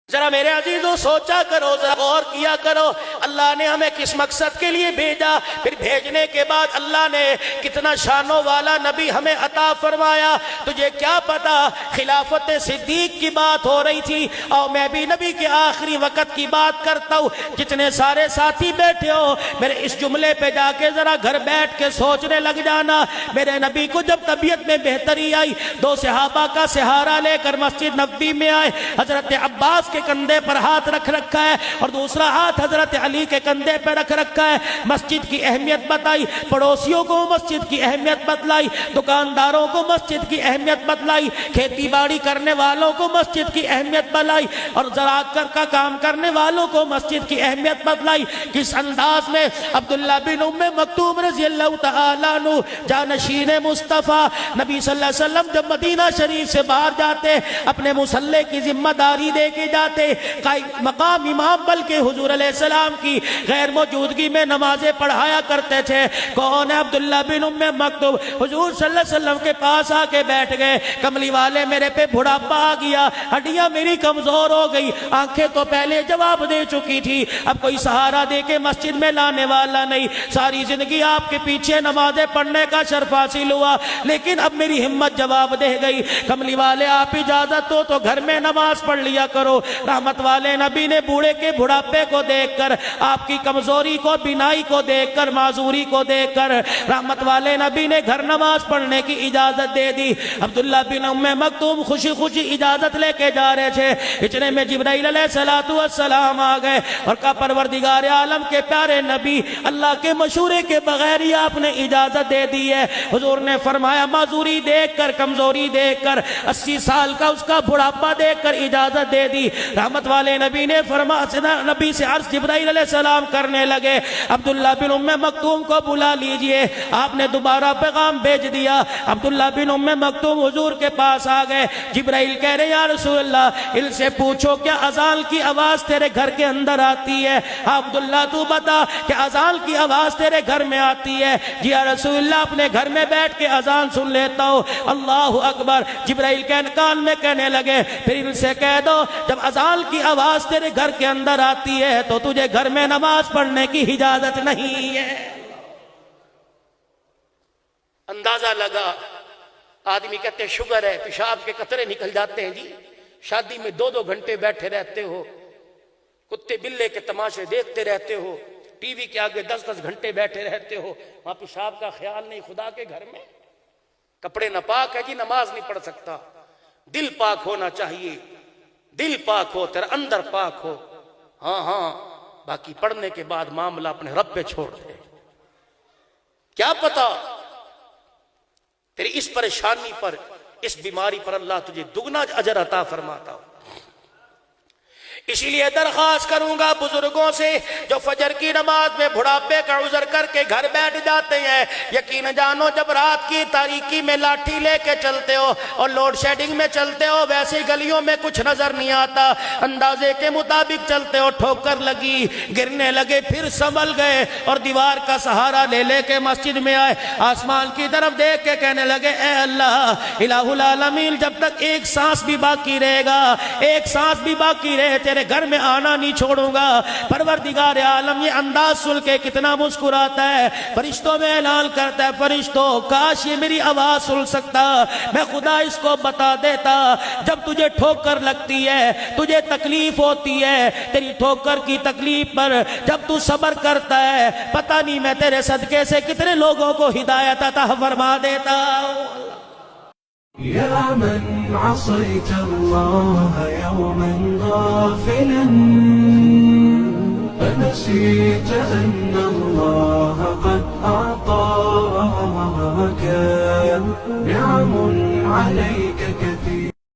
ذرا میرے عزیزوں سوچا کرو، ذرا غور کیا کرو، اللہ نے ہمیں کس مقصد کے لیے بھیجا، پھر بھیجنے کے بعد اللہ نے کتنا شانوں والا نبی ہمیں عطا فرمایا۔ تجھے کیا پتا خلافت صدیق کی بات ہو رہی تھی اور میں بھی نبی کے آخری وقت کی بات کرتا ہوں۔ جتنے سارے ساتھی بیٹھے ہو میرے اس جملے پہ جا کے ذرا گھر بیٹھ کے سوچنے لگ جانا۔ میرے نبی کو جب طبیعت میں بہتری آئی، دو صحابہ کا سہارا لے کر مسجد نبوی میں آئے۔ حضرت عباس کے کندھے پر ہاتھ رکھ رکھا ہے اور دوسرا ہاتھ حضرت علی کے کندھے پر رکھ رکھا ہے۔ مسجد کی اہمیت بتائی، پڑوسیوں کو مسجد کی اہمیت بتلائی، دکانداروں کو مسجد کی اہمیت بتلائی، کھیتی باڑی کرنے والوں کو مسجد کی اہمیت بتلائی اور زراعت کا کام کرنے والوں کو مسجد کی اہمیت بتلائی۔ کس انداز میں عبداللہ بن ام مکتوم رضی اللہ تعالیٰ عنہ جانشین مصطفیٰ نبی صلی اللہ علیہ وسلم جب مدینہ شریف سے باہر جاتے اپنے مصلی کی ذمہ داری دے کے جاتے، مقام امام بلکہ حضور علیہ السلام کی غیر موجودگی میں نمازیں پڑھایا کرتے تھے۔ کون ہے؟ عبداللہ بن ام مکتوم حضور صلی اللہ علیہ وسلم کے پاس آ کے بیٹھ گئے۔ کملی والے میرے پہ بڑھاپا آ گیا، ہڈیاں میری کمزور ہو گئی، آنکھیں تو پہلے جواب دے چکی تھی، اب کوئی سہارا دے کے مسجد میں لانے والا نہیں، ساری زندگی آپ کے پیچھے نمازیں پڑھنے کا شرف حاصل ہوا لیکن اب میری ہمت جواب دے گئی۔ کملی والے آپ اجازت ہو تو گھر میں نماز پڑھ لیا کرو۔ رحمت والے نبی نے بوڑھے کے بڑھاپے کو دیکھ کر، آپ کی کمزوری کو، بینائی کو دیکھ کر، معذوری کو دیکھ کر رحمت والے نبی نے گھر نماز پڑھنے کی اجازت دے دی۔ عبداللہ بن ام مکتوم خوشی خوشی اجازت لے کے جا رہے تھے، اتنے میں جبرائیل علیہ السلام آ گئے اور کہا پروردگار عالم کے پیارے نبی، اللہ کے مشورے کے بغیر ہی آپ نے اجازت دے دی ہے۔ حضور نے فرمایا معذوری دیکھ کر، کمزوری دیکھ کر، 80 سال کا اس کا بڑھاپا دیکھ کر اجازت دے دی۔ رحمت والے نبی نے فرمایا، نبی سے عرض جبرائیل علیہ السلام کرنے لگے عبداللہ بن ام مکتوم کو بلا لیجئے۔ آپ نے دوبارہ پیغام بھیج دیا، عبداللہ بن ام مکتوم حضور کے پاس آ گئے۔ جبرائیل کہہ رہے یا رسول اللہ ان سے پوچھو کیا اذان کی آواز تیرے گھر کے اندر آتی ہے؟ عبداللہ تو بتا کہ اذان کی آواز تیرے گھر میں آتی ہے؟ جی یا رسول اللہ اپنے گھر میں بیٹھ کے اذان سن لیتا ہوں۔ اللہ اکبر۔ جبرائیل کے کان میں کہنے لگے پھر ان سے کہہ دو جب اذان کی آواز تیرے گھر کے اندر آتی ہے تو تجھے گھر میں نماز پڑھنے کی اجازت نہیں ہے۔ اندازہ لگا، آدمی کہتے ہیں شوگر ہے، پیشاب کے قطرے نکل جاتے ہیں۔ جی شادی میں 2 گھنٹے بیٹھے رہتے ہو، کتے بلے کے تماشے دیکھتے رہتے ہو، ٹی وی کے آگے 10 گھنٹے بیٹھے رہتے ہو، وہاں پیشاب کا خیال نہیں خدا کے گھر میں؟ کپڑے ناپاک ہے جی نماز نہیں پڑھ سکتا۔ دل پاک ہونا چاہیے، دل پاک ہو، تیرا اندر پاک ہو، ہاں باقی پڑھنے کے بعد معاملہ اپنے رب پہ چھوڑ دے۔ کیا پتا تیری اس پریشانی پر، اس بیماری پر اللہ تجھے دگنا اجر عطا فرماتا ہو۔ اسی لیے درخواست کروں گا بزرگوں سے جو فجر کی نماز میں بڑھاپے کا عذر کر کے گھر بیٹھ جاتے ہیں، یقین جانو جب رات کی تاریکی میں لاٹھی لے کے چلتے ہو اور لوڈ شیڈنگ میں چلتے ہو، ویسے گلیوں میں کچھ نظر نہیں آتا، اندازے کے مطابق چلتے ہو، ٹھوکر لگی، گرنے لگے، پھر سنبھل گئے اور دیوار کا سہارا لے لے کے مسجد میں آئے، آسمان کی طرف دیکھ کے کہنے لگے اے اللہ الہ العالمین جب تک ایک سانس بھی باقی رہے گا، ایک سانس بھی باقی رہے تیرے گھر میں آنا نہیں چھوڑوں گا۔ پروردگار عالم یہ انداز سن کے کتنا مسکراتا ہے، فرشتوں میں اعلان کرتا ہے فرشتوں کاش یہ میری آواز سن سکتا، میں خدا اس کو بتا دیتا جب تجھے ٹھوکر لگتی ہے، تجھے تکلیف ہوتی ہے، تیری ٹھوکر کی تکلیف پر جب تو صبر کرتا ہے، پتہ نہیں میں تیرے صدقے سے کتنے لوگوں کو ہدایت عطا فرما دیتا ہوں۔ يا من عصيت الله يوما غافلا فنسيت أن الله قد أعطاك نعم عليك